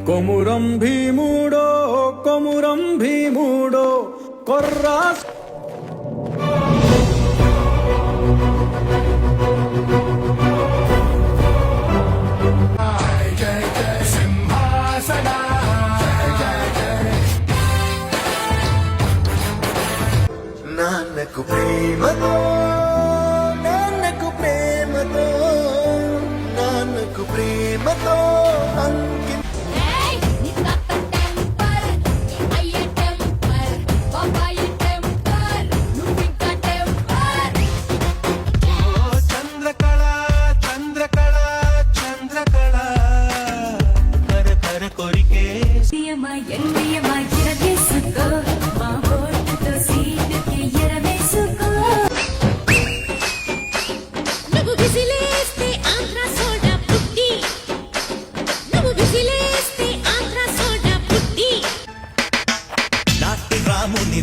కొమురం భీముడో కొమురం భీముడో కొర్రాస్ నాన్నకు ప్రేమతో నాన్నకు ప్రేమతో నాన్నకు ప్రేమతో చంద్రకళ చంద్రకళ చంద్రకళ కర కర కొరికే రాముని